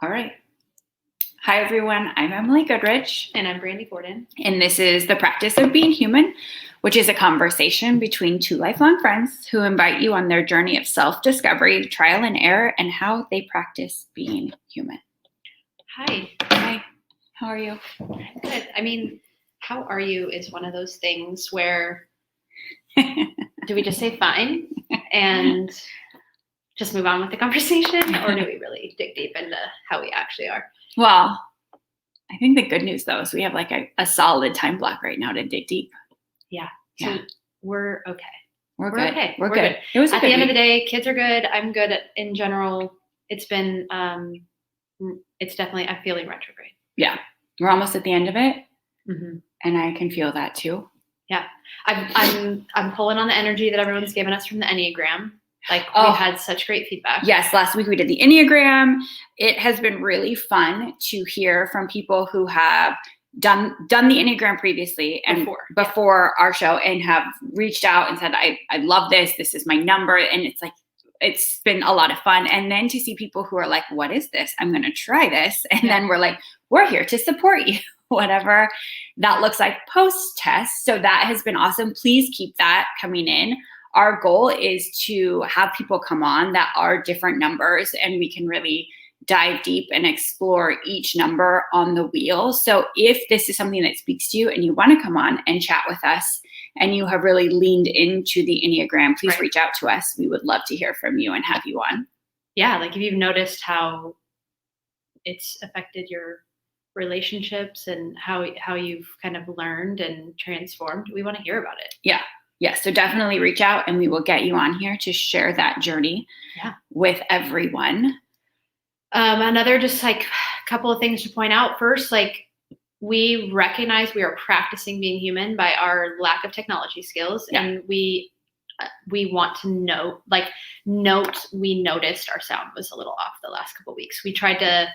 All right. Hi, everyone. I'm Emily Goodrich. And I'm Brandi Gordon. And this is The Practice of Being Human, which is a conversation between two lifelong friends who invite you on their journey of self-discovery, trial and error, and how they practice being human. Hi. Hi. How are you? I'm good. I mean, how are you is one of those things where do we just say fine and just move on with the conversation, or do we really dig deep into how we actually are? Well, I think the good news, though, is we have like a solid time block right now to dig deep. Yeah. So we're okay. We're good. Okay. We're good. It was at the end of the day. Kids are good. I'm good in general. It's been. It's definitely. I'm feeling retrograde. Yeah, we're almost at the end of it, mm-hmm. and I can feel that too. Yeah, I'm pulling on the energy that everyone's given us from the Enneagram. Like we've had such great feedback. Yes, last week we did the Enneagram. It has been really fun to hear from people who have done the Enneagram previously and before our show, and have reached out and said, I love this. This is my number. And it's like, it's been a lot of fun. And then to see people who are like, what is this? I'm going to try this. And then we're like, we're here to support you, whatever that looks like post-test. So that has been awesome. Please keep that coming in. Our goal is to have people come on that are different numbers, and we can really dive deep and explore each number on the wheel. So if this is something that speaks to you and you want to come on and chat with us, and you have really leaned into the Enneagram, please reach out to us. We would love to hear from you and have you on. Yeah, like if you've noticed how it's affected your relationships and how you've kind of learned and transformed, we want to hear about it. Yeah. Yes, so definitely reach out and we will get you on here to share that journey with everyone. Another just like a couple of things to point out. First, like we recognize we are practicing being human by our lack of technology skills. Yeah. And we want to note we noticed our sound was a little off the last couple of weeks. We tried to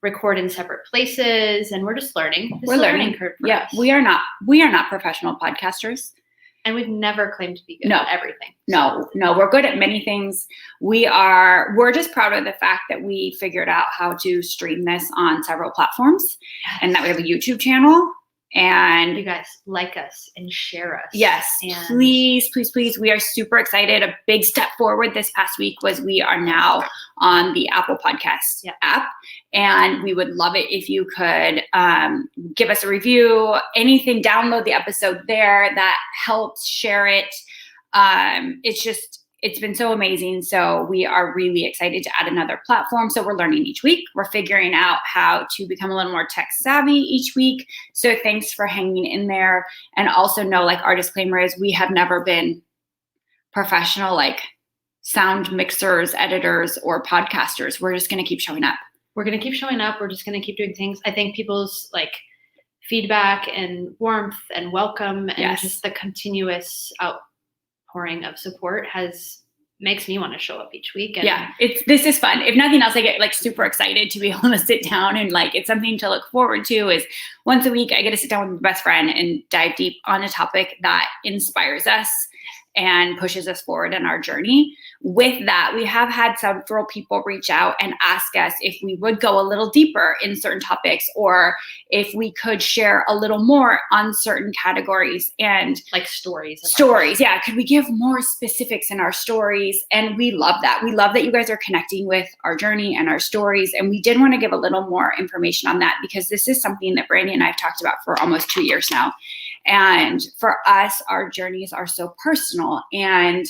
record in separate places and we're just learning. We're learning. Curve for us. We are not professional podcasters. And we've never claimed to be good at everything. No, we're good at many things. We're just proud of the fact that we figured out how to stream this on several platforms, and that we have a YouTube channel. And you guys like us and share us. Yes, and please. We are super excited. A big step forward this past week was we are now on the Apple Podcast app. And we would love it if you could give us a review, anything, download the episode there. That helps. Share it. It's been so amazing. So we are really excited to add another platform. So we're learning each week. We're figuring out how to become a little more tech savvy each week. So thanks for hanging in there. And also know, like, our disclaimer is we have never been professional, like sound mixers, editors, or podcasters. We're just going to keep showing up. We're going to keep showing up. We're just going to keep doing things. I think people's like feedback and warmth and welcome and just the continuous outpouring of support makes me want to show up each week. And this is fun. If nothing else, I get like super excited to be able to sit down and like, it's something to look forward to. Is once a week I get to sit down with my best friend and dive deep on a topic that inspires us and pushes us forward in our journey. With that, we have had several people reach out and ask us if we would go a little deeper in certain topics, or if we could share a little more on certain categories and like stories. Yeah. Could we give more specifics in our stories? And we love that. We love that you guys are connecting with our journey and our stories. And we did want to give a little more information on that, because this is something that Brandi and I have talked about for almost 2 years now. And for us, our journeys are so personal, and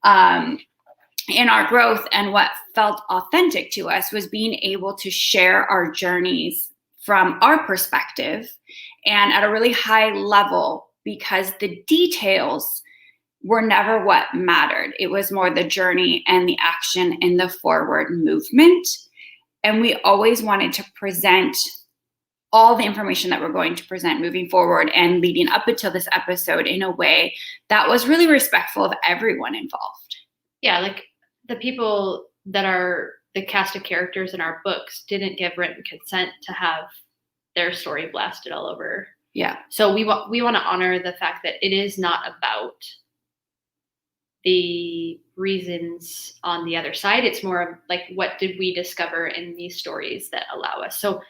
in our growth, and what felt authentic to us was being able to share our journeys from our perspective and at a really high level, because the details were never what mattered. It was more the journey and the action and the forward movement. And we always wanted to present all the information that we're going to present moving forward and leading up until this episode in a way that was really respectful of everyone involved. Yeah, like the people that are the cast of characters in our books didn't give written consent to have their story blasted all over. Yeah. So we want to honor the fact that it is not about the reasons on the other side. It's more of like, what did we discover in these stories that allow us? So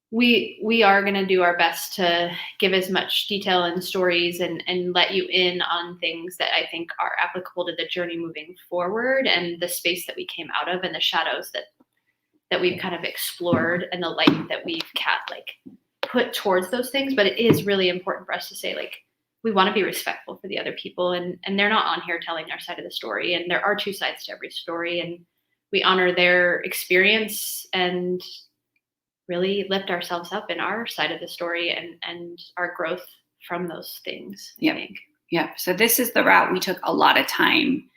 we are going to do our best to give as much detail and stories and let you in on things that I think are applicable to the journey moving forward, and the space that we came out of, and the shadows that we've kind of explored, and the light that we've put towards those things. But it is really important for us to say, like, we want to be respectful for the other people, and they're not on here telling their side of the story, and there are two sides to every story, and we honor their experience and really lift ourselves up in our side of the story and our growth from those things. I think. Yeah. So this is the route we took a lot of time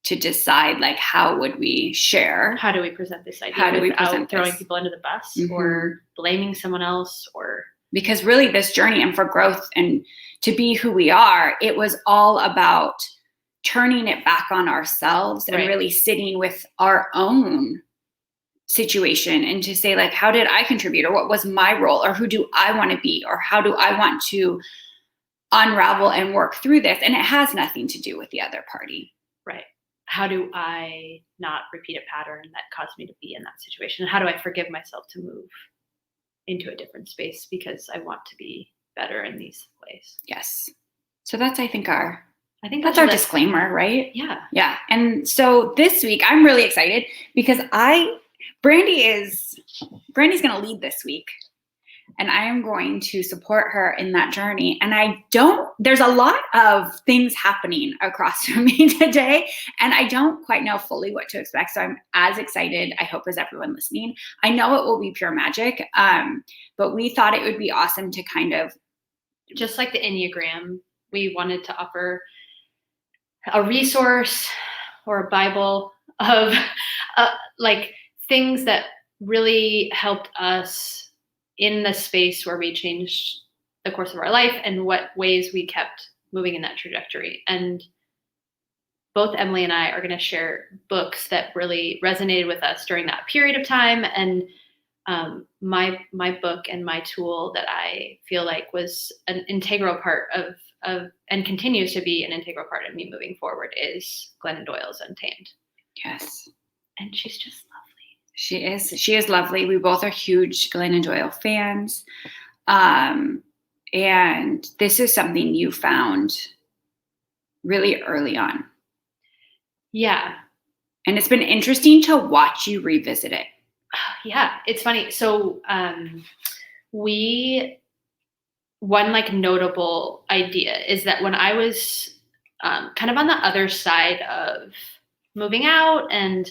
to decide, like, how would we share? How do we present this idea? How do we present throwing this? people under the bus or blaming someone else? Or because really this journey, and for growth and to be who we are, it was all about turning it back on ourselves and really sitting with our own situation and to say, like, how did I contribute, or what was my role, or who do I want to be, or how do I want to unravel and work through this? And it has nothing to do with the other party. Right. How do I not repeat a pattern that caused me to be in that situation? How do I forgive myself to move into a different space because I want to be better in these ways? Yes. So that's, I think that's our disclaimer, right? Yeah. Yeah. And so this week I'm really excited because Brandi's going to lead this week, and I am going to support her in that journey. And there's a lot of things happening across from me today, and I don't quite know fully what to expect. So I'm as excited, I hope, as everyone listening. I know it will be pure magic, but we thought it would be awesome to kind of, just like the Enneagram, we wanted to offer a resource or a Bible of like things that really helped us in the space where we changed the course of our life, and what ways we kept moving in that trajectory. And both Emily and I are going to share books that really resonated with us during that period of time. And my book and my tool that I feel like was an integral part of and continues to be an integral part of me moving forward is Glennon Doyle's Untamed. yes. And she's just lovely. She is lovely. We both are huge Glennon Doyle fans. And this is something you found really early on. Yeah. And it's been interesting to watch you revisit it. Yeah, it's funny. So one like notable idea is that when I was kind of on the other side of moving out and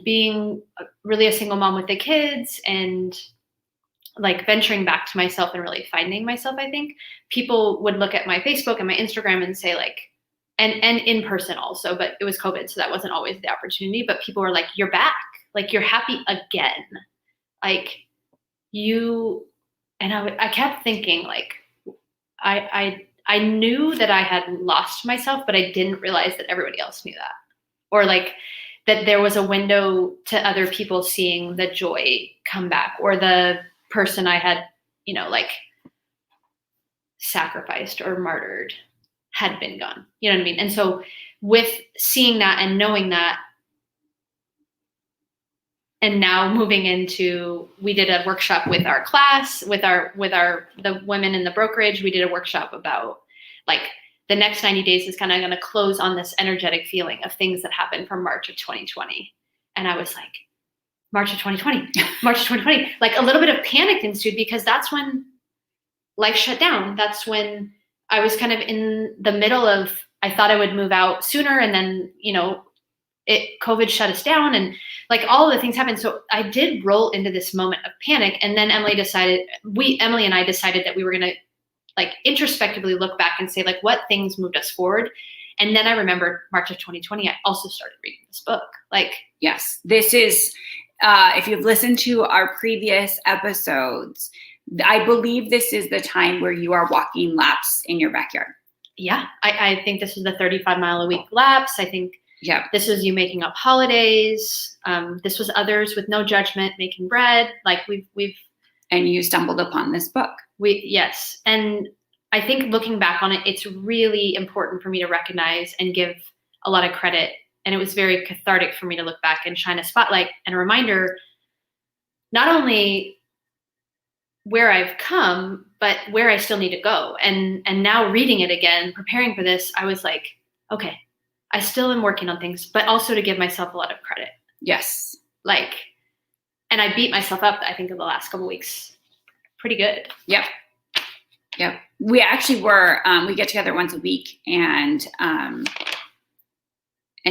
being really a single mom with the kids and like venturing back to myself and really finding myself, I think people would look at my Facebook and my Instagram and say, like, and in person also, but it was COVID, so that wasn't always the opportunity. But people were like, "You're back, like you're happy again, like you." And I kept thinking, like, I knew that I had lost myself, but I didn't realize that everybody else knew that, or like that there was a window to other people seeing the joy come back, or the person I had, like sacrificed or martyred had been gone. You know what I mean? And so with seeing that and knowing that, and now moving into, we did a workshop with our class, with the women in the brokerage. We did a workshop about like the next 90 days is kind of going to close on this energetic feeling of things that happened from March of 2020. And I was like, March of 2020, like a little bit of panic ensued because that's when life shut down. That's when I was kind of in the middle of, I thought I would move out sooner. And then, COVID shut us down and like all of the things happened. So I did roll into this moment of panic. And then Emily and I decided that we were going to like introspectively look back and say, like, what things moved us forward. And then I remembered March of 2020, I also started reading this book. Like, yes, this is, if you've listened to our previous episodes, I believe this is the time where you are walking laps in your backyard. Yeah. I think this is the 35-mile-a-week laps. I think this was you making up holidays. This was others with no judgment, making bread. Like we've. And you stumbled upon this book. Yes. And I think looking back on it, it's really important for me to recognize and give a lot of credit. And it was very cathartic for me to look back and shine a spotlight and a reminder, not only where I've come, but where I still need to go. And now reading it again, preparing for this, I was like, okay, I still am working on things, but also to give myself a lot of credit. Yes. Like, and I beat myself up, I think, in the last couple of weeks. Pretty good. Yep. We actually we get together once a week and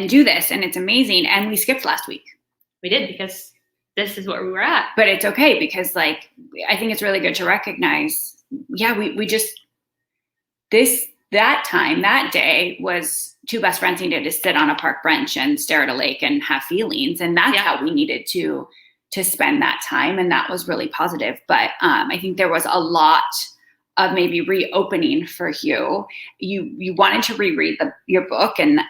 do this, and it's amazing. And we skipped last week. We did, because this is where we were at. But it's okay, because like, I think it's really good to recognize, we just, that day was two best friends needed to sit on a park bench and stare at a lake and have feelings. And that's how we needed to spend that time. And that was really positive. But I think there was a lot of maybe reopening for you. You wanted to reread your book, and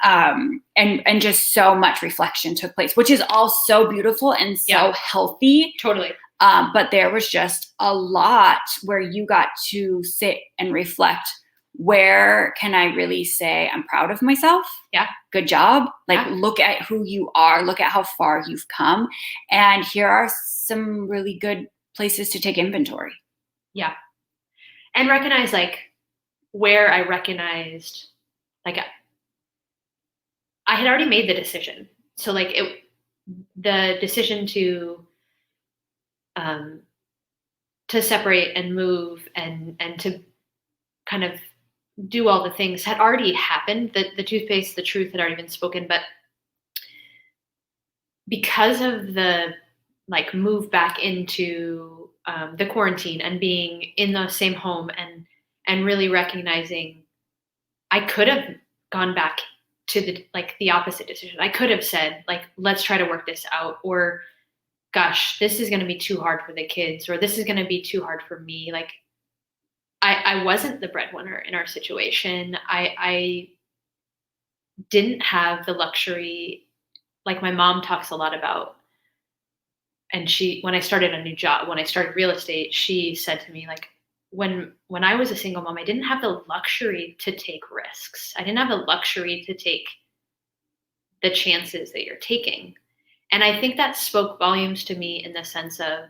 just so much reflection took place, which is all so beautiful and so healthy. Totally. But there was just a lot where you got to sit and reflect. Where can I really say I'm proud of myself? Yeah. Good job. Like, look at who you are. Look at how far you've come. And here are some really good places to take inventory. Yeah. And recognize, like, where I recognized, like, I had already made the decision. So, like, the decision to separate and move and to kind of do all the things had already happened. The toothpaste, the truth had already been spoken. But because of the, like, move back into the quarantine and being in the same home and really recognizing I could have gone back to the opposite decision. I could have said, like, let's try to work this out, or gosh, this is going to be too hard for the kids, or this is going to be too hard for me. Like, I wasn't the breadwinner in our situation. I didn't have the luxury, like my mom talks a lot about. And when I started a new job, when I started real estate, she said to me, like, when I was a single mom, I didn't have the luxury to take risks. I didn't have the luxury to take the chances that you're taking. And I think that spoke volumes to me in the sense of,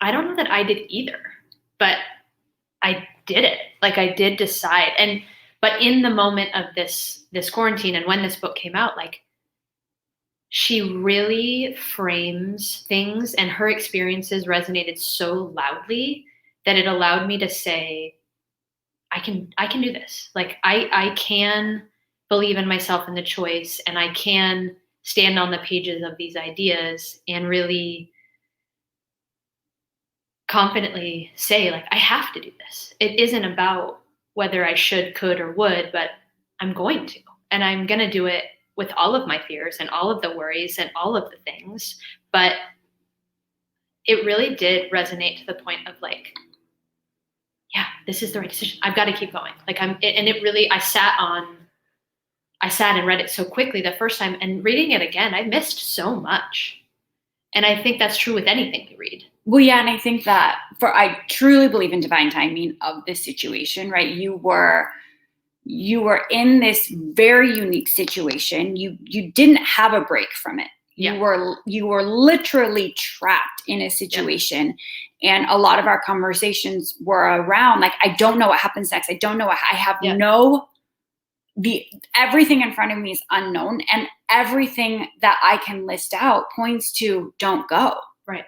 I don't know that I did either, but I did it. Like, I did decide. But in the moment of this quarantine, and when this book came out, like, she really frames things, and her experiences resonated so loudly that it allowed me to say, I can do this. Like, I can believe in myself and the choice, and I can stand on the pages of these ideas and really confidently say, like, I have to do this. It isn't about whether I should, could, or would, but I'm going to, and I'm going to do it with all of my fears and all of the worries and all of the things. But it really did resonate to the point of, like, yeah, this is the right decision. I've got to keep going. Like, I sat and read it so quickly the first time, and reading it again, I missed so much. And I think that's true with anything you read. Well, yeah. And I think that I truly believe in divine timing of this situation, right? You were in this very unique situation. You didn't have a break from it. You were literally trapped in a situation. Yeah. And a lot of our conversations were around, like, I don't know what happens next. I don't know what I have everything in front of me is unknown, and everything that I can list out points to don't go. Right.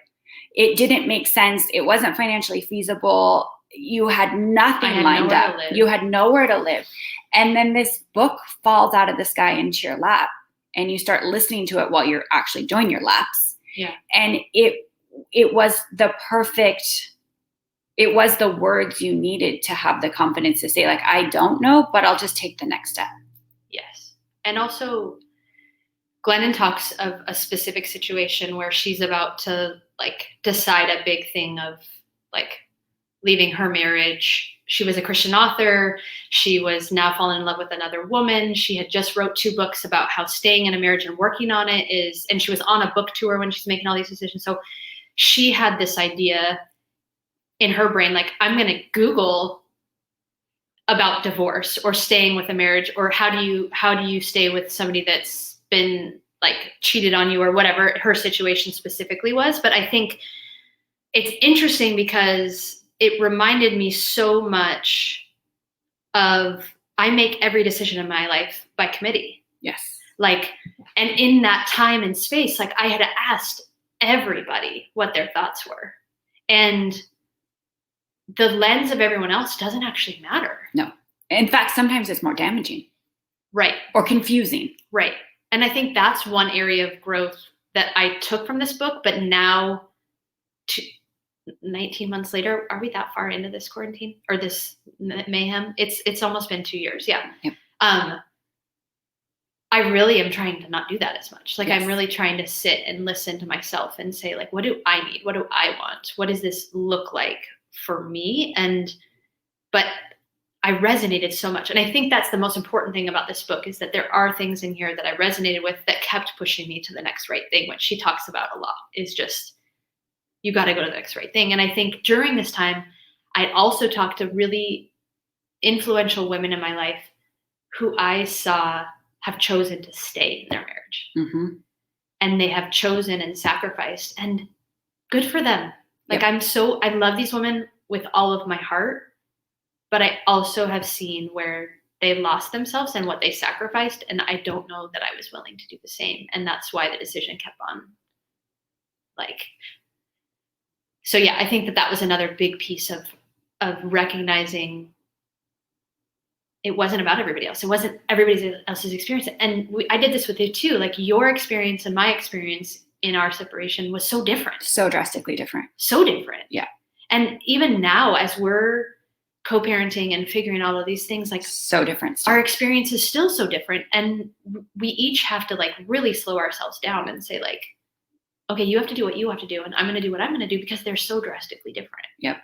It didn't make sense. It wasn't financially feasible. You had nothing lined up. You had nowhere to live. And then this book falls out of the sky into your lap, and you start listening to it while you're actually doing your laps. Yeah. And it was it was the words you needed to have the confidence to say, like, I don't know, but I'll just take the next step. Yes. And also, Glennon talks of a specific situation where she's about to, like, decide a big thing of, like, leaving her marriage. She was a Christian author. She was now falling in love with another woman. She had just wrote 2 books about how staying in a marriage and working on it is, and she was on a book tour when she's making all these decisions. So she had this idea in her brain, like, I'm going to Google about divorce or staying with a marriage, or how do you stay with somebody that's been like cheated on you or whatever her situation specifically was. But I think it's interesting because it reminded me so much of, I make every decision in my life by committee. Yes. Like, and in that time and space, like I had asked everybody what their thoughts were. And the lens of everyone else doesn't actually matter. No. In fact, sometimes it's more damaging. Right. Or confusing. Right. And I think that's one area of growth that I took from this book, but now 19 months later, are we that far into this quarantine or this mayhem? It's almost been 2 years. Yeah. Yep. I really am trying to not do that as much. Like, yes. I'm really trying to sit and listen to myself and say, like, what do I need? What do I want? What does this look like for me? But I resonated so much. And I think that's the most important thing about this book, is that there are things in here that I resonated with that kept pushing me to the next right thing, which she talks about a lot, is just, you got to go to the next right thing. And I think during this time, I also talked to really influential women in my life who I saw have chosen to stay in their marriage. Mm-hmm. And they have chosen and sacrificed, and good for them. Like, yep. I love these women with all of my heart, but I also have seen where they lost themselves and what they sacrificed. And I don't know that I was willing to do the same. And that's why the decision kept on, like, so yeah, I think that was another big piece of recognizing it wasn't about everybody else. It wasn't everybody else's experience. And I did this with you too. Like, your experience and my experience in our separation was so different. So drastically different. So different. Yeah. And even now, as we're co-parenting and figuring all of these things, like, so different stuff. Our experience is still so different. And we each have to like really slow ourselves down and say, like, okay, you have to do what you have to do, and I'm going to do what I'm going to do, because they're so drastically different. Yep.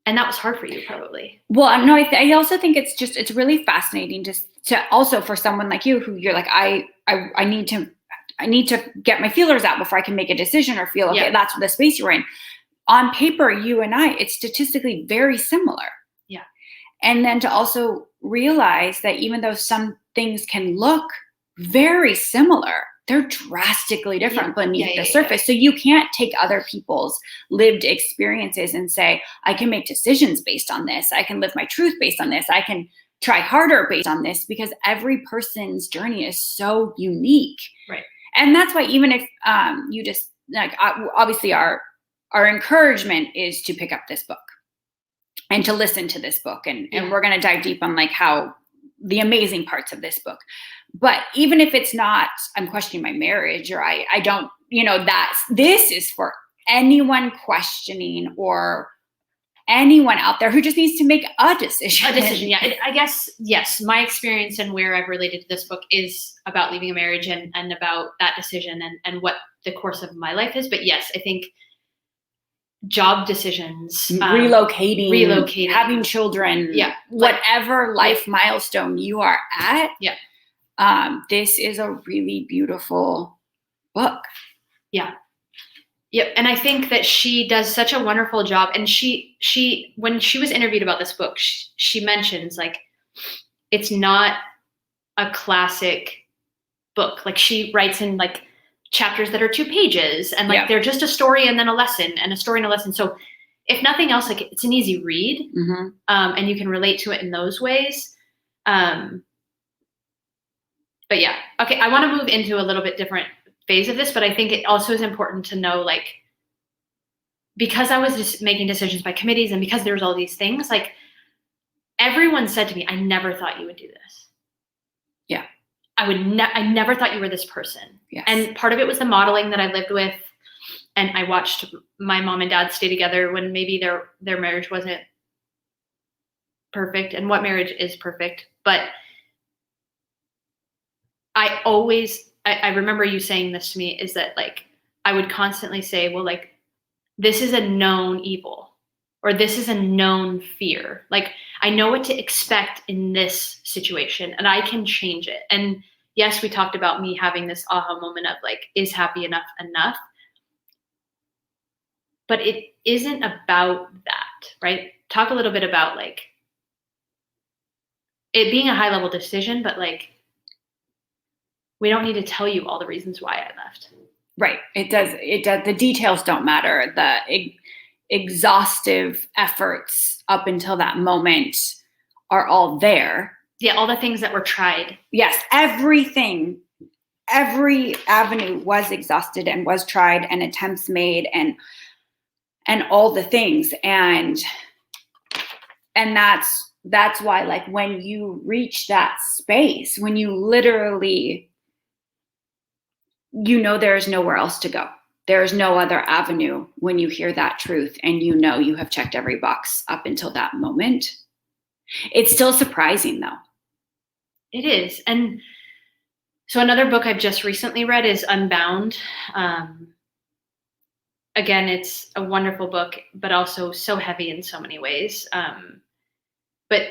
And that was hard for you, probably. Well, no, I also think it's really fascinating to also, for someone like you, who you're like, I need to get my feelers out before I can make a decision or feel, okay, that's the space you're in. On paper, you and I, it's statistically very similar. Yeah. And then to also realize that even though some things can look very similar, they're drastically different beneath the surface. So you can't take other people's lived experiences and say, I can make decisions based on this. I can live my truth based on this. I can try harder based on this, because every person's journey is so unique. Right. And that's why, even if you just, like, obviously our encouragement is to pick up this book and to listen to this book. And we're going to dive deep on like how the amazing parts of this book. But even if it's not, I'm questioning my marriage, or I don't, this is for anyone questioning, or anyone out there who just needs to make a decision. Yeah. I guess, yes, my experience and where I've related to this book is about leaving a marriage and about that decision and what the course of my life is. But yes, I think job decisions, relocating, having children, whatever life milestone you are at. Yeah. This is a really beautiful book. Yeah. Yep. And I think that she does such a wonderful job. And she when she was interviewed about this book, she mentions, like, it's not a classic book. Like, she writes in like chapters that are 2 pages, and like they're just a story and then a lesson and a story and a lesson. So if nothing else, like, it's an easy read, and you can relate to it in those ways. But yeah, okay, I want to move into a little bit different phase of this, but I think it also is important to know, like, because I was just making decisions by committees, and because there was all these things, like, everyone said to me, I never thought you would do this. Yeah. I never thought you were this person. Yes. And part of it was the modeling that I lived with. And I watched my mom and dad stay together when maybe their marriage wasn't perfect. And what marriage is perfect? But I remember you saying this to me, is that, like, I would constantly say, well, like, this is a known evil, or this is a known fear. Like, I know what to expect in this situation, and I can change it. And yes, we talked about me having this aha moment of, like, is happy enough? But it isn't about that, right? Talk a little bit about, like, it being a high level decision, but like, we don't need to tell you all the reasons why I left. Right. It does. The details don't matter. The exhaustive efforts up until that moment are all there. Yeah. All the things that were tried. Yes. Everything, every avenue was exhausted and was tried and attempts made and all the things. And that's why, like, when you reach that space, when you literally, there is nowhere else to go. There is no other avenue when you hear that truth and you have checked every box up until that moment. It's still surprising, though. It is. And so another book I've just recently read is Unbound. Again, it's a wonderful book, but also so heavy in so many ways. But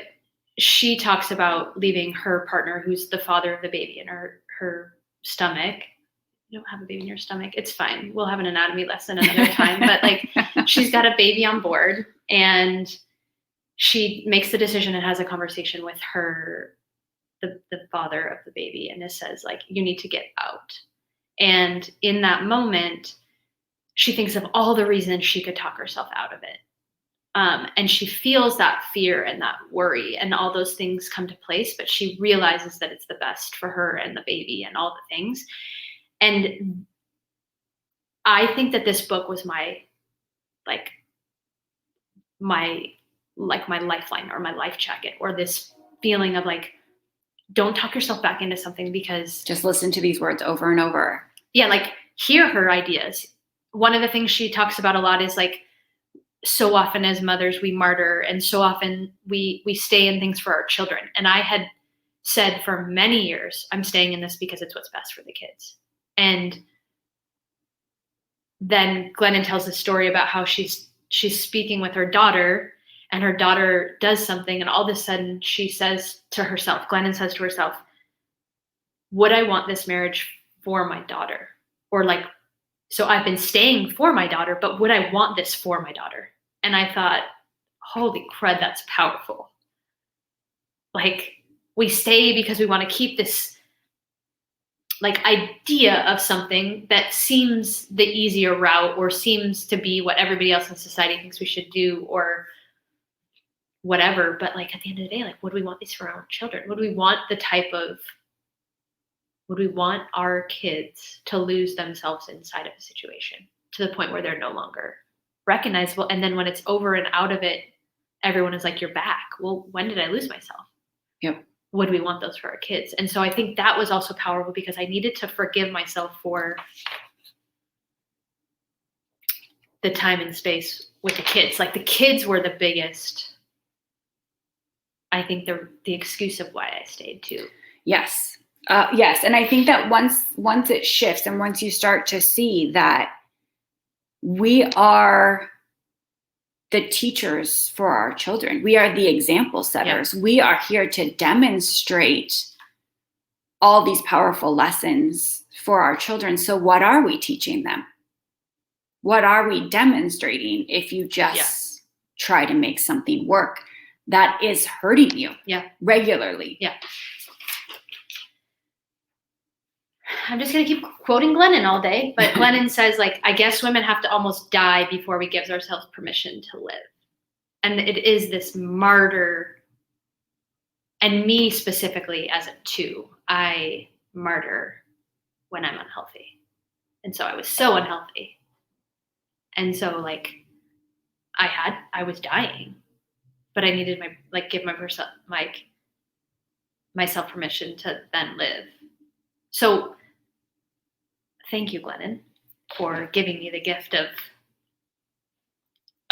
she talks about leaving her partner, who's the father of the baby, in her stomach. You don't have a baby in your stomach. It's fine. We'll have an anatomy lesson another time. But like, she's got a baby on board, and she makes the decision and has a conversation with the father of the baby, and it says, like, you need to get out. And in that moment, she thinks of all the reasons she could talk herself out of it. And she feels that fear and that worry, and all those things come to place, but she realizes that it's the best for her and the baby and all the things. And I think that this book was my lifeline, or my life jacket, or this feeling of like, don't talk yourself back into something, because just listen to these words over and over. Yeah. Like, hear her ideas. One of the things she talks about a lot is like, so often as mothers, we martyr, and so often we stay in things for our children. And I had said for many years, I'm staying in this because it's what's best for the kids. And then Glennon tells a story about how she's speaking with her daughter, and her daughter does something, and all of a sudden she says to herself, Glennon says to herself, would I want this marriage for my daughter? Or like, so I've been staying for my daughter, but would I want this for my daughter? And I thought, holy crud, that's powerful. Like, we stay because we want to keep this like idea of something that seems the easier route, or seems to be what everybody else in society thinks we should do, or whatever. But like, at the end of the day, like, would we want these for our children? Would we want our kids to lose themselves inside of a situation to the point where they're no longer recognizable? And then when it's over and out of it, everyone is like, you're back. Well, when did I lose myself? Yep. Would we want those for our kids? And so I think that was also powerful, because I needed to forgive myself for the time and space with the kids. Like, the kids were the biggest, I think, the excuse of why I stayed too. Yes. Yes. And I think that once it shifts, and once you start to see that we are the teachers for our children, we are the example setters. Yeah. We are here to demonstrate all these powerful lessons for our children. So what are we teaching them? What are we demonstrating if you just try to make something work that is hurting you regularly? Yeah. I'm just going to keep quoting Glennon all day, but Glennon says, like, I guess women have to almost die before we give ourselves permission to live. And it is this martyr, and me specifically as a 2, I martyr when I'm unhealthy. And so I was so unhealthy. And so like, I was dying, but I needed give myself permission to then live. So thank you, Glennon, for giving me the gift of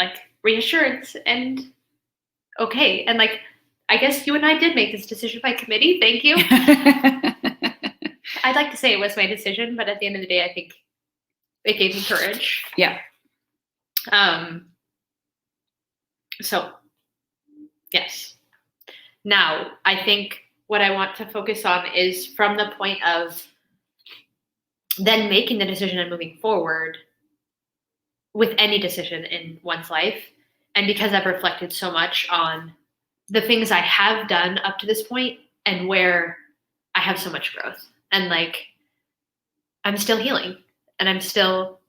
like reassurance and okay. And like, I guess you and I did make this decision by committee. Thank you. I'd like to say it was my decision, but at the end of the day, I think it gave me courage. Yeah. So yes. Now I think what I want to focus on is from the point of then making the decision and moving forward with any decision in one's life. And because I've reflected so much on the things I have done up to this point and where I have so much growth. And like, I'm still healing and I'm still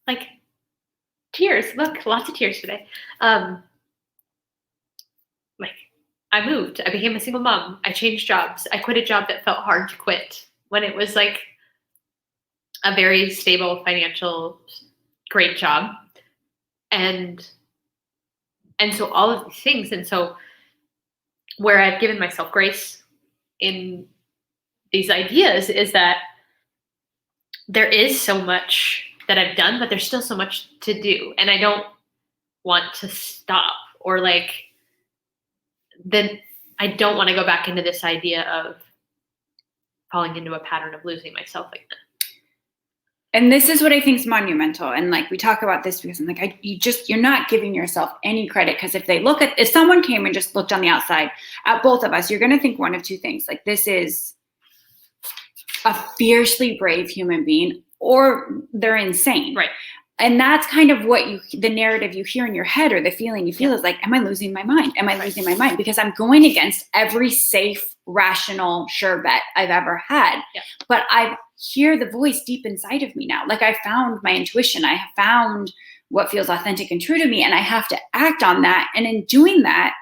like tears. Look, lots of tears today. Like I moved, I became a single mom. I changed jobs. I quit a job that felt hard to quit when it was like a very stable financial, great job. And so all of these things. And so where I've given myself grace in these ideas is that there is so much that I've done, but there's still so much to do. And I don't want to stop or like, then I don't want to go back into this idea of falling into a pattern of losing myself like that. And this is what I think is monumental. And like, we talk about this because I'm like, you're not giving yourself any credit. Because if someone came and just looked on the outside at both of us, you're going to think one of two things. Like, this is a fiercely brave human being, or they're insane. Right. And that's kind of what the narrative you hear in your head, or the feeling you feel is like, am I losing my mind? Am I losing my mind? Because I'm going against every safe, rational, sure bet I've ever had. Yeah. But I hear the voice deep inside of me now. Like, I found my intuition. I have found what feels authentic and true to me. And I have to act on that. And in doing that,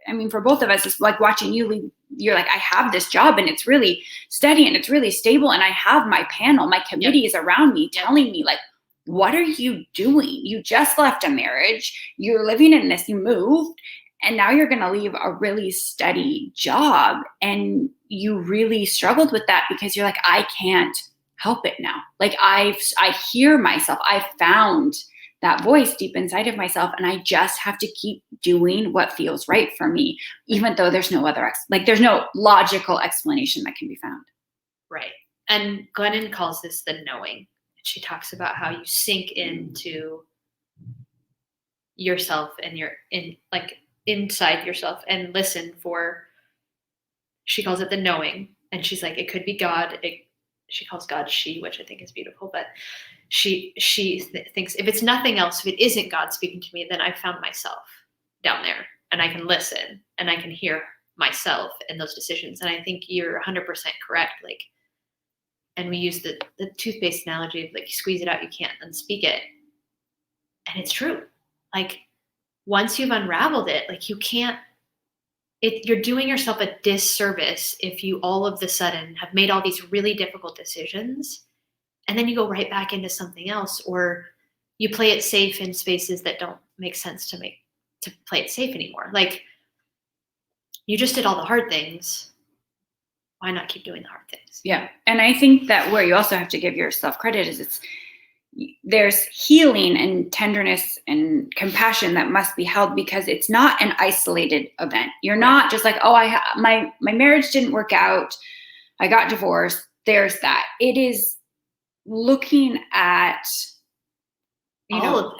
I mean, for both of us, it's like watching you leave. You're like, I have this job and it's really steady and it's really stable. And I have my panel, my committee is around me telling me like, what are you doing? You just left a marriage. You're living in this, you moved, and now you're going to leave a really steady job. And you really struggled with that because you're like, I can't help it now. Like, I hear myself. I found that voice deep inside of myself, and I just have to keep doing what feels right for me, even though there's no other, there's no logical explanation that can be found. Right. And Glennon calls this the knowing. She talks about how you sink into yourself and inside yourself and listen for, she calls it the knowing. And she's like, it could be God. She calls God she, which I think is beautiful, but she thinks if it's nothing else, if it isn't God speaking to me, then I've found myself down there and I can listen and I can hear myself in those decisions. And I think you're 100% correct. Like, and we use the toothpaste analogy of like, you squeeze it out, you can't unspeak it. And it's true. Like, once you've unraveled it, like, you can't, you're doing yourself a disservice if you all of the sudden have made all these really difficult decisions and then you go right back into something else, or you play it safe in spaces that don't make sense to play it safe anymore. Like, you just did all the hard things. Why not keep doing the hard things? Yeah. And I think that where you also have to give yourself credit is there's healing and tenderness and compassion that must be held, because it's not an isolated event. You're not just like, oh, my marriage didn't work out, I got divorced. There's that. It is looking at,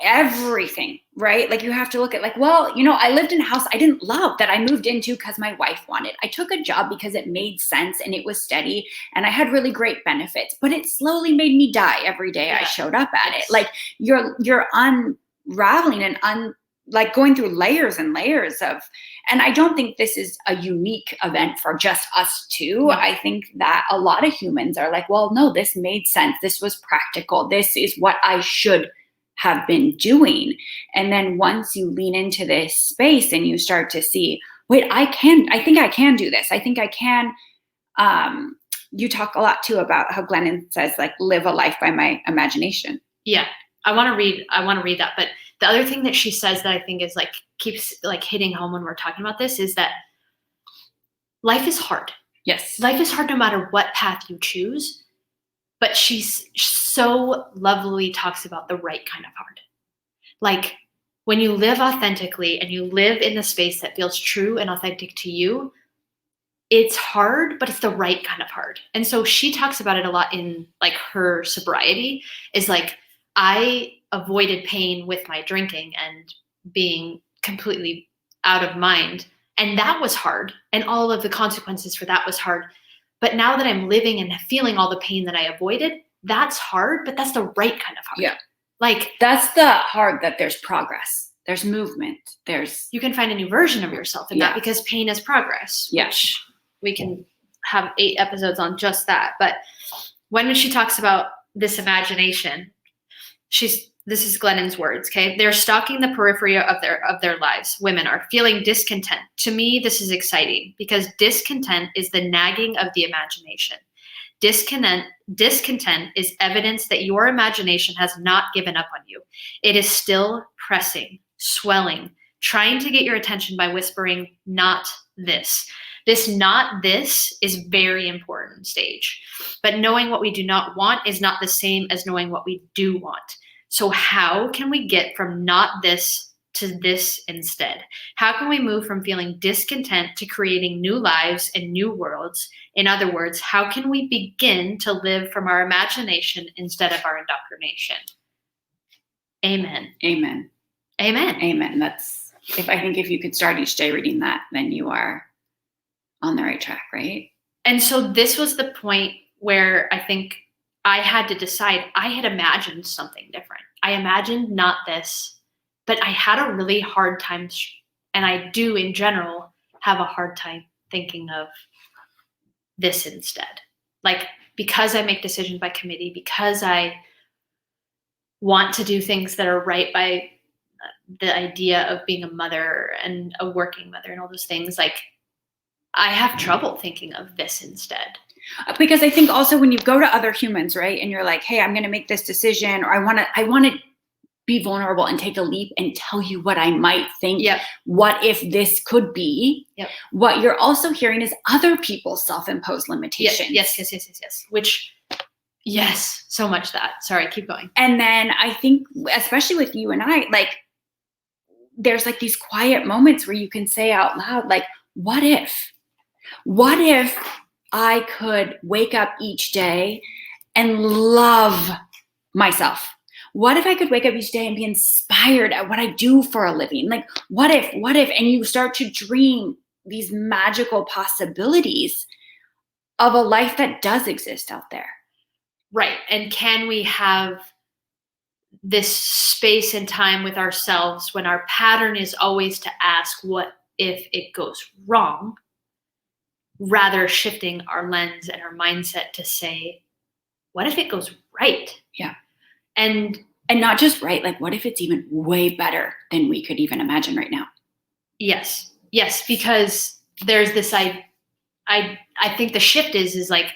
everything, right? Like, you have to look at like, well, I lived in a house I didn't love that I moved into because my wife wanted. I took a job because it made sense and it was steady and I had really great benefits, but it slowly made me die every day I showed up at it. Like, you're unraveling and like going through layers and layers of, and I don't think this is a unique event for just us two. I think that a lot of humans are like, well, no, this made sense. This was practical. This is what I should have been doing. And then once you lean into this space and you start to see, wait, I think I can do this. I think I can. You talk a lot too about how Glennon says, like, live a life by my imagination. Yeah. I want to read that. But the other thing that she says that I think is like, keeps like hitting home when we're talking about this is that life is hard. Yes. Life is hard no matter what path you choose. But she's so lovely talks about the right kind of hard. Like, when you live authentically and you live in the space that feels true and authentic to you, it's hard, but it's the right kind of hard. And so she talks about it a lot in like her sobriety, is like, I avoided pain with my drinking and being completely out of mind. And that was hard. And all of the consequences for that was hard. But now that I'm living and feeling all the pain that I avoided, that's hard, but that's the right kind of hard. Yeah. Like, that's the hard that there's progress. there's movement. You can find a new version of yourself in that, because pain is progress, which we can have 8 episodes on just that. But when she talks about this imagination, this is Glennon's words, okay? They're stalking the periphery of their lives. Women are feeling discontent. To me, this is exciting because discontent is the nagging of the imagination. Discontent is evidence that your imagination has not given up on you. It is still pressing, swelling, trying to get your attention by whispering, not this. This not this is very important stage. But knowing what we do not want is not the same as knowing what we do want. So how can we get from not this to this instead? How can we move from feeling discontent to creating new lives and new worlds? In other words, how can we begin to live from our imagination instead of our indoctrination? Amen. Amen. Amen. Amen. I think if you could start each day reading that, then you are on the right track, right? And so this was the point where I think I had to decide. I had imagined something different. I imagined not this, but I had a really hard time, and I do in general have a hard time thinking of this instead. Like, because I make decisions by committee, because I want to do things that are right by the idea of being a mother and a working mother and all those things, like I have trouble thinking of this instead. Because I think also when you go to other humans, right, and you're like, hey, I'm going to make this decision, or I want to be vulnerable and take a leap and tell you what I might think. Yep. What if this could be? Yep. What you're also hearing is other people's self-imposed limitations. Yes. Which, yes, so much that. Sorry, keep going. And then I think, especially with you and I, like, there's like these quiet moments where you can say out loud, like, what if? What if I could wake up each day and love myself? What if I could wake up each day and be inspired at what I do for a living? Like, what if, and you start to dream these magical possibilities of a life that does exist out there. Right. And can we have this space and time with ourselves when our pattern is always to ask, what if it goes wrong? Rather shifting our lens and our mindset to say, what if it goes right? Yeah. And not just right, like what if it's even way better than we could even imagine right now? Yes, because there's this, I think the shift is like,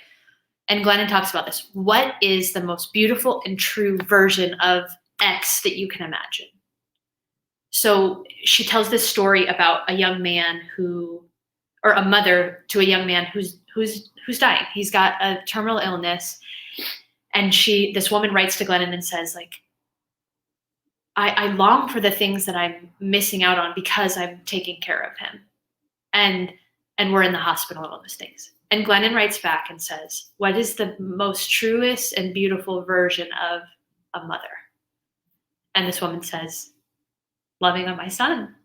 and Glennon talks about this, what is the most beautiful and true version of X that you can imagine? So she tells this story about a young man or a mother to a young man who's dying. He's got a terminal illness. And this woman writes to Glennon and says, like, I long for the things that I'm missing out on because I'm taking care of him. And we're in the hospital and all those things. And Glennon writes back and says, what is the most truest and beautiful version of a mother? And this woman says, loving on my son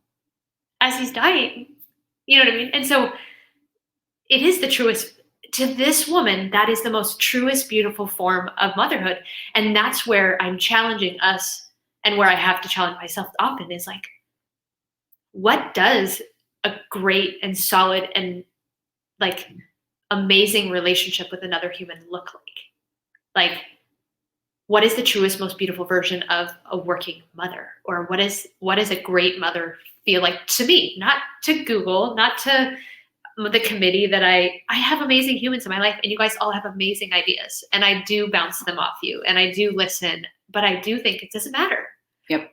as he's dying. You know what I mean? And so it is the truest. To this woman, that is the most truest, beautiful form of motherhood. And that's where I'm challenging us, and where I have to challenge myself often is like, what does a great and solid and like amazing relationship with another human look like? Like, what is the truest, most beautiful version of a working mother? Or what is a great mother feel like to me? Not to Google, not to the committee that I have amazing humans in my life, and you guys all have amazing ideas, and I do bounce them off you, and I do listen, but I do think it doesn't matter. Yep.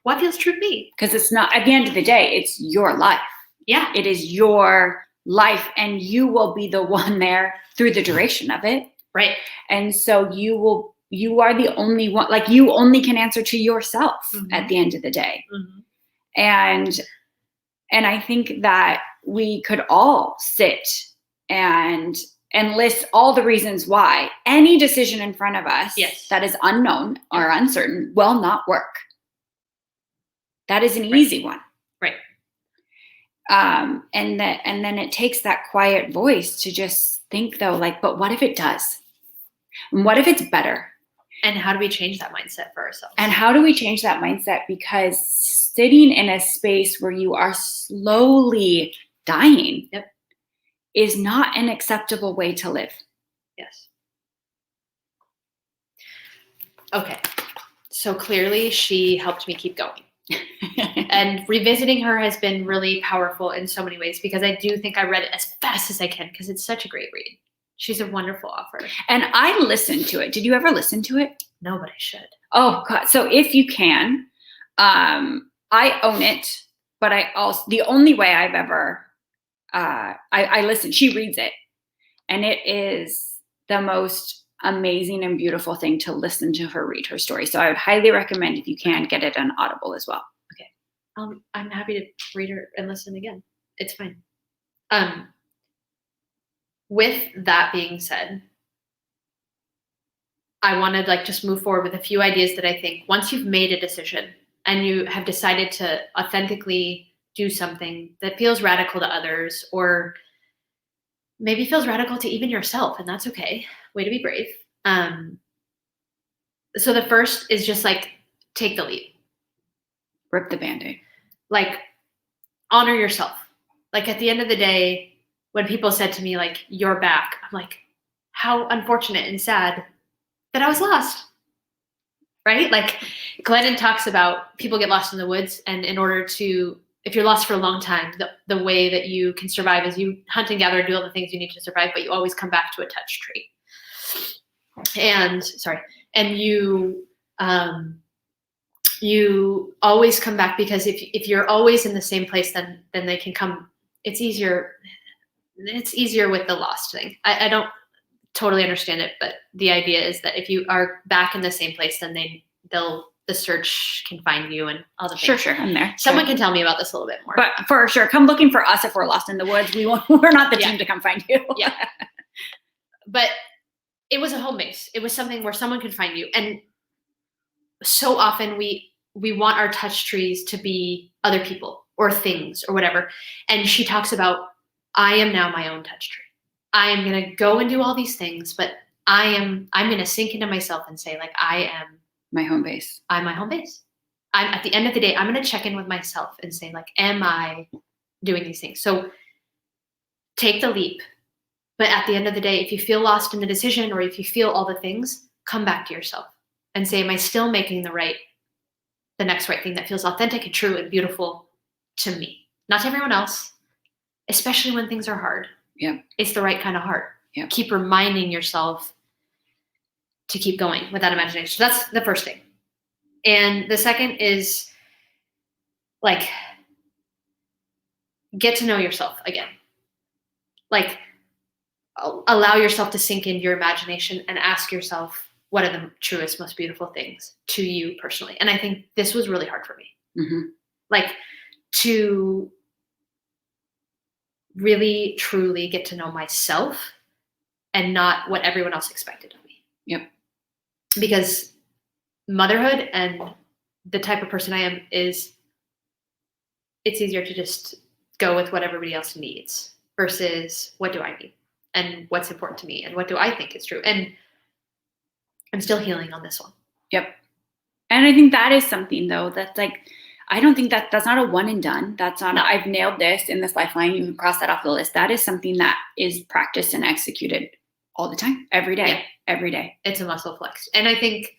What feels true to me? Because it's not, at the end of the day, it's your life. Yeah. It is your life, and you will be the one there through the duration of it. Right. And so you are the only one, like you only can answer to yourself at the end of the day. Mm-hmm. And I think that we could all sit and list all the reasons why any decision in front of us that is unknown or uncertain will not work. That is an easy one. Right. And then it takes that quiet voice to just think though, like, but what if it does? And what if it's better? And how do we change that mindset for ourselves? And how do we change that mindset? Because sitting in a space where you are slowly dying is not an acceptable way to live. Yes. Okay. So clearly she helped me keep going. And revisiting her has been really powerful in so many ways, because I do think I read it as fast as I can because it's such a great read. She's a wonderful author. And I listened to it. Did you ever listen to it? No, but I should. Oh, God. So if you can, I own it, but I also, the only way I've ever, I listen, she reads it, and it is the most amazing and beautiful thing to listen to her read her story. So I would highly recommend, if you can, get it on Audible as well. Okay. I'm happy to read her and listen again. It's fine. With that being said, I want to just move forward with a few ideas that I think once you've made a decision and you have decided to authentically do something that feels radical to others, or maybe feels radical to even yourself, and that's okay. Way to be brave. So the first is just take the leap. Rip the Band-Aid. Honor yourself. At the end of the day, when people said to me, you're back, I'm like, how unfortunate and sad that I was lost. Right? Glennon talks about people get lost in the woods, and in order to, if you're lost for a long time, the way that you can survive is you hunt and gather, do all the things you need to survive, but you always come back to a touch tree. And you always come back, because if you're always in the same place, then they can come. It's easier with the lost thing. I don't totally understand it, but the idea is that if you are back in the same place, then the search can find you and all the things. Sure, I'm there. Someone can tell me about this a little bit more. But for sure, come looking for us if we're lost in the woods. We're not the team to come find you. Yeah. But it was a home base. It was something where someone could find you. And so often we want our touch trees to be other people or things or whatever. And she talks about, I am now my own touch tree. I am going to go and do all these things, but I'm going to sink into myself and say, I am my home base. I'm my home base. I'm at the end of the day, I'm going to check in with myself and say, am I doing these things? So take the leap. But at the end of the day, if you feel lost in the decision, or if you feel all the things, come back to yourself and say, am I still making the next right thing that feels authentic and true and beautiful to me? Not to everyone else, especially when things are hard. Yeah. It's the right kind of hard. Yeah. Keep reminding yourself to keep going with that imagination. So that's the first thing. And the second is get to know yourself again. Allow yourself to sink into your imagination and ask yourself, what are the truest, most beautiful things to you personally? And I think this was really hard for me. Mm-hmm. To really, truly get to know myself and not what everyone else expected of me. Yep. Because motherhood and the type of person I am it's easier to just go with what everybody else needs versus what do I need and what's important to me and what do I think is true. And I'm still healing on this one. Yep. And I think that is something, though, that's I don't think that's not a one and done. That's not I've nailed this in this lifeline. You can cross that off the list. That is something that is practiced and executed all the time, every day. Yeah. Every day. It's a muscle flex. And I think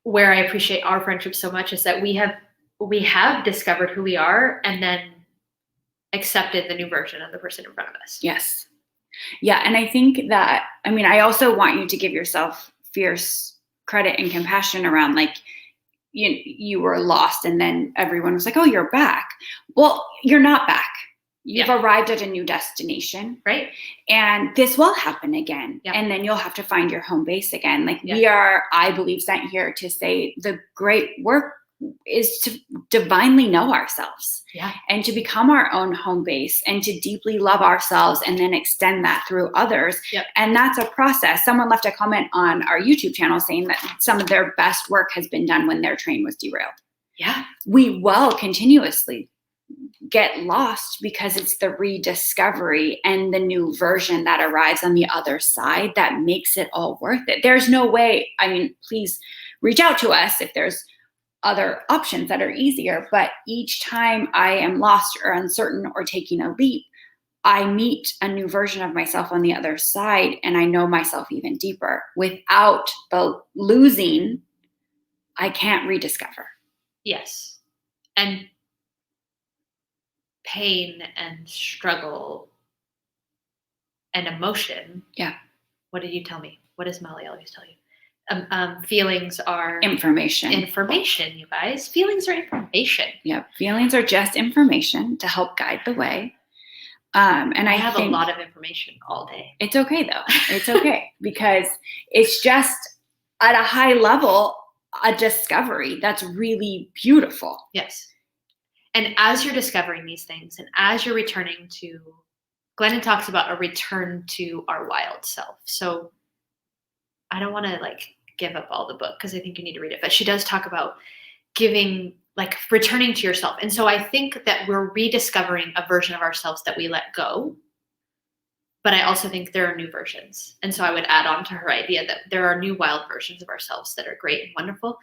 where I appreciate our friendship so much is that we have discovered who we are and then accepted the new version of the person in front of us. Yes. Yeah. And I think that, I also want you to give yourself fierce credit and compassion around you were lost and then everyone was like, oh, you're back. Well, you're not back. You've arrived at a new destination. Right. And this will happen again. Yeah. And then you'll have to find your home base again. We are, I believe, sent here to say the great work is to divinely know ourselves. Yeah. And to become our own home base and to deeply love ourselves and then extend that through others. Yep. And that's a process. Someone left a comment on our YouTube channel saying that some of their best work has been done when their train was derailed. Yeah. We will continuously get lost because it's the rediscovery and the new version that arrives on the other side that makes it all worth it. There's no way, please reach out to us if there's other options that are easier. But each time I am lost or uncertain or taking a leap, I meet a new version of myself on the other side, and I know myself even deeper. Without the losing, I can't rediscover. Yes. And pain and struggle and emotion. Yeah. What did you tell me? What does Molly always tell you? Feelings are information, you guys. Feelings are information. Yeah. Feelings are just information to help guide the way. And I have think a lot of information all day. It's okay though. It's okay because it's just at a high level, a discovery that's really beautiful. Yes. And as you're discovering these things and as you're returning to, Glennon talks about a return to our wild self. So I don't want to like give up all the book because I think you need to read it, but she does talk about returning to yourself. And so I think that we're rediscovering a version of ourselves that we let go. But I also think there are new versions. And so I would add on to her idea that there are new wild versions of ourselves that are great and wonderful.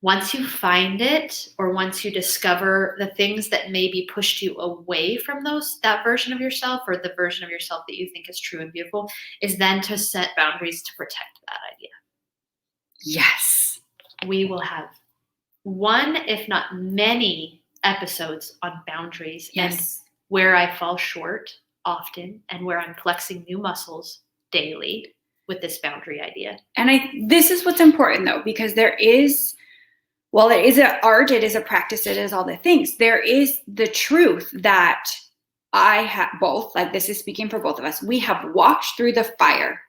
Once you find it, or once you discover the things that maybe pushed you away from that version of yourself, or the version of yourself that you think is true and beautiful, is then to set boundaries to protect that idea. Yes. We will have one, if not many, episodes on boundaries. Yes. And where I fall short often and where I'm flexing new muscles daily with this boundary idea. And this is what's important though, because while it is an art, it is a practice, it is all the things. There is the truth that I have both, like this is speaking for both of us. We have walked through the fire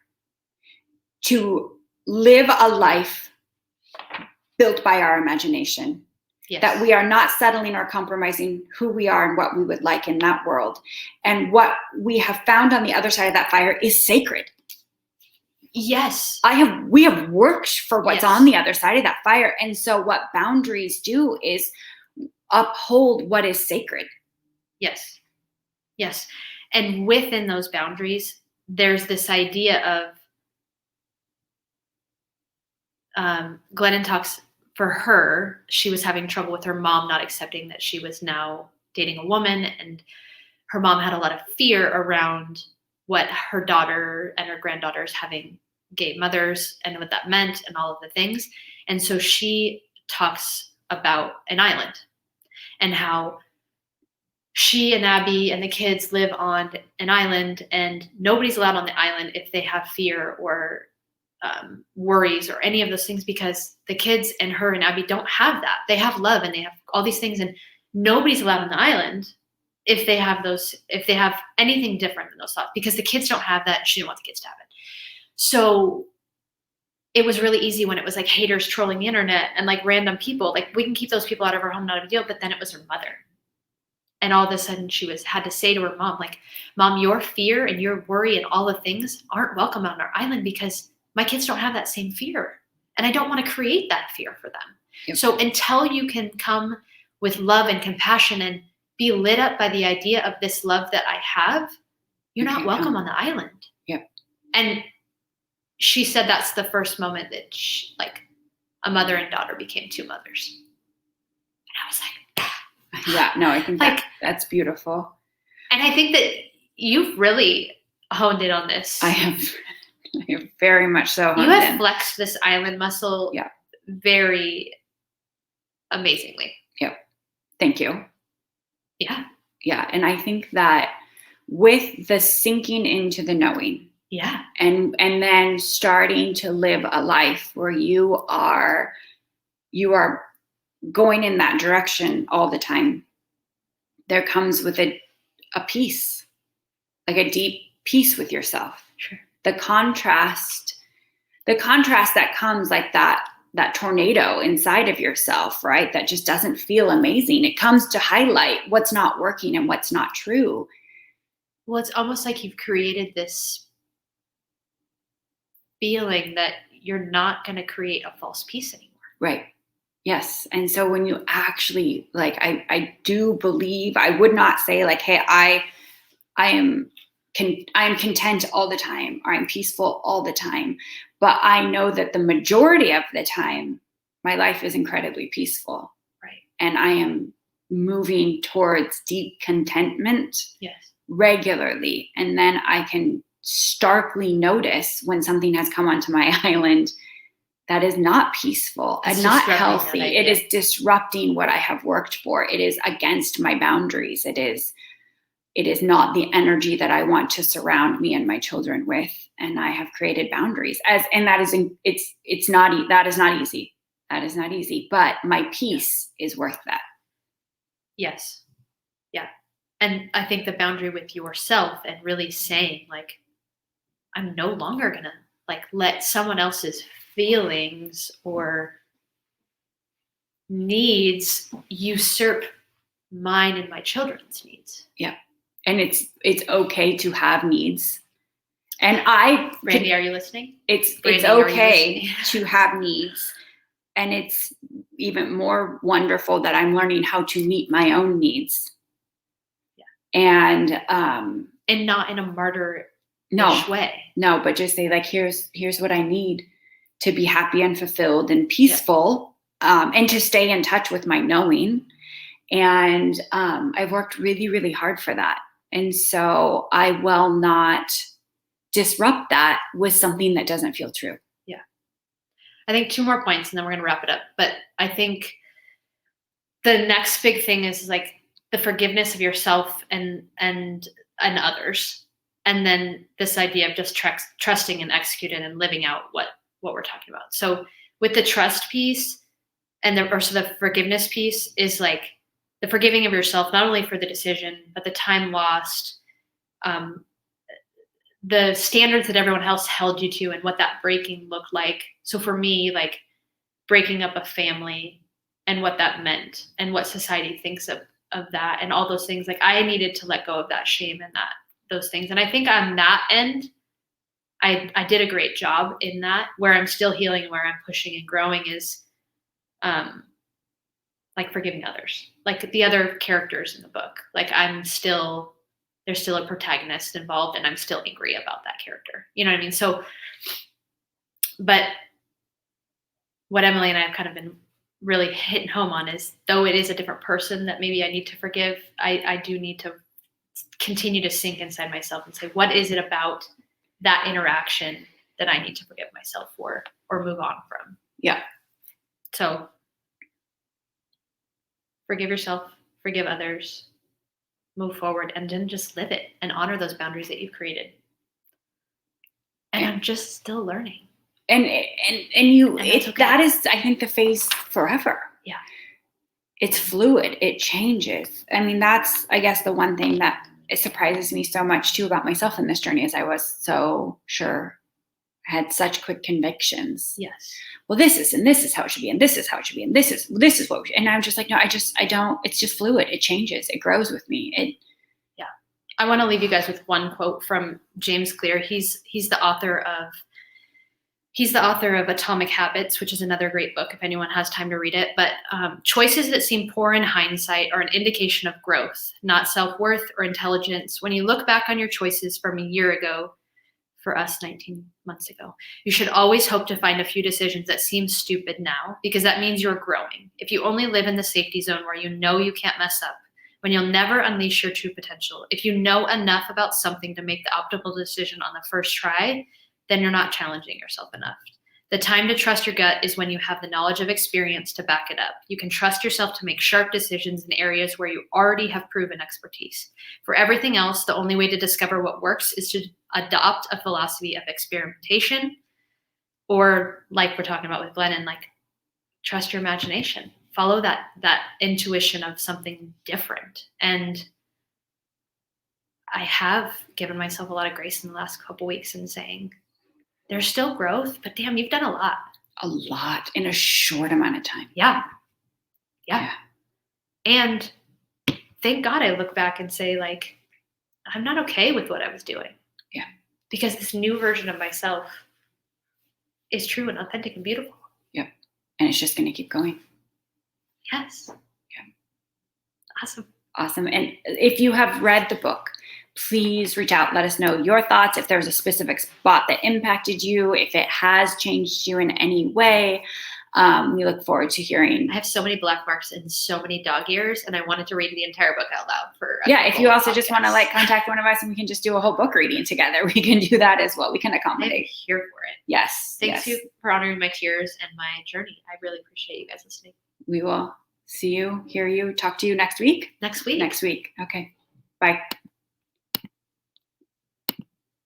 to live a life built by our imagination. Yes. That we are not settling or compromising who we are and what we would like in that world. And what we have found on the other side of that fire is sacred. Yes. We have worked for what's on the other side of that fire. And so what boundaries do is uphold what is sacred. Yes. Yes. And within those boundaries, there's this idea of Glennon talks, for her, she was having trouble with her mom not accepting that she was now dating a woman. And her mom had a lot of fear around what her daughter and her granddaughters having gay mothers and what that meant and all of the things. And so she talks about an island and how she and Abby and the kids live on an island and nobody's allowed on the island if they have fear or worries or any of those things, because the kids and her and Abby don't have that. They have love and they have all these things, and nobody's allowed on the island if they have anything different than those thoughts, because the kids don't have that. She didn't want the kids to have it. So it was really easy when it was like haters trolling the internet and like random people, like we can keep those people out of her home, not a big deal. But then it was her mother. And all of a sudden she had to say to her mom, like, Mom, your fear and your worry and all the things aren't welcome on our island because my kids don't have that same fear. And I don't want to create that fear for them. Yep. So until you can come with love and compassion and be lit up by the idea of this love that I have, you're not welcome on the island. Yep. And she said that's the first moment that a mother and daughter became two mothers. And I was like, yeah, no, I think that's beautiful. And I think that you've really honed in on this. I have very much so. You have flexed this island muscle very amazingly. Yep. Thank you. Yeah. Yeah. And I think that with the sinking into the knowing, and then starting to live a life where you are going in that direction all the time, there comes with a peace, like a deep peace with yourself. Sure. The contrast that comes like that tornado inside of yourself, right? That just doesn't feel amazing. It comes to highlight what's not working and what's not true. Well, it's almost like you've created this feeling that you're not going to create a false peace anymore. Right. Yes. And so when you actually, like, I do believe, I would not say like, hey, I am content all the time, or I'm peaceful all the time. But I know that the majority of the time, my life is incredibly peaceful. Right. And I am moving towards deep contentment Yes. regularly. And then I can starkly notice when something has come onto my island that is not peaceful and not healthy. It is disrupting what I have worked for. It is against my boundaries. It is not the energy that I want to surround me and my children with. And I have created boundaries that is not easy. That is not easy, but my peace is worth that. Yes. Yeah. And I think the boundary with yourself and really saying, like, I'm no longer going to like let someone else's feelings or needs usurp mine and my children's needs. Yeah. And it's okay to have needs. And Brandi, are you listening? It's okay to have needs. And it's even more wonderful that I'm learning how to meet my own needs. Yeah. And not in a martyr way. No, but just say, like, here's what I need to be happy and fulfilled and peaceful, and to stay in touch with my knowing. And I've worked really, really hard for that. And so I will not disrupt that with something that doesn't feel true. Yeah. I think 2 more points and then we're going to wrap it up. But I think the next big thing is like the forgiveness of yourself and others. And then this idea of just trusting and executing and living out what we're talking about. So with the trust piece and the forgiveness piece is like the forgiving of yourself, not only for the decision, but the time lost, the standards that everyone else held you to and what that breaking looked like. So for me, like breaking up a family and what that meant and what society thinks of that and all those things, like I needed to let go of that shame and those things. And I think on that end, I did a great job in that. Where I'm still healing and where I'm pushing and growing is like forgiving others, like the other characters in the book. Like there's still a protagonist involved and I'm still angry about that character. You know what I mean? So, but what Emily and I have kind of been really hitting home on is, though it is a different person that maybe I need to forgive, I do need to continue to sink inside myself and say, what is it about that interaction that I need to forgive myself for or move on from? Yeah. So forgive yourself, forgive others, move forward, and then just live it and honor those boundaries that you've created. And I'm just still learning. That is, I think, the phase forever. Yeah. It's fluid. It changes. I mean, that's, I guess, the one thing that it surprises me so much too about myself in this journey is I was so sure. I had such quick convictions. Yes. Well, this is how it should be, and this is how it should be, and this is what we should. And I'm just like, no, I don't. It's just fluid. It changes. It grows with me. Yeah. I want to leave you guys with one quote from James Clear. He's the author of Atomic Habits, which is another great book if anyone has time to read it. But choices that seem poor in hindsight are an indication of growth, not self-worth or intelligence. When you look back on your choices from a year ago, for us 19 months ago, you should always hope to find a few decisions that seem stupid now, because that means you're growing. If you only live in the safety zone where you know you can't mess up, when you'll never unleash your true potential, if you know enough about something to make the optimal decision on the first try, then you're not challenging yourself enough. The time to trust your gut is when you have the knowledge of experience to back it up. You can trust yourself to make sharp decisions in areas where you already have proven expertise. For everything else, the only way to discover what works is to adopt a philosophy of experimentation, or like we're talking about with Glennon, like trust your imagination. Follow that intuition of something different. And I have given myself a lot of grace in the last couple weeks in saying, there's still growth, but damn, you've done a lot. A lot in a short amount of time. Yeah. And thank God I look back and say, like, I'm not okay with what I was doing. Yeah. Because this new version of myself is true and authentic and beautiful. Yeah. And it's just going to keep going. Yes. Yeah. Awesome. And if you have read the book, please reach out. Let us know your thoughts. If there's a specific spot that impacted you, if it has changed you in any way, we look forward to hearing. I have so many black marks and so many dog ears, and I wanted to read the entire book out loud for. If you also just want to like contact one of us and we can just do a whole book reading together, we can do that as well. We can accommodate. I'm here for it. Yes. Thanks you for honoring my tears and my journey. I really appreciate you guys listening. We will see you, hear you, talk to you next week. Next week. Okay. Bye.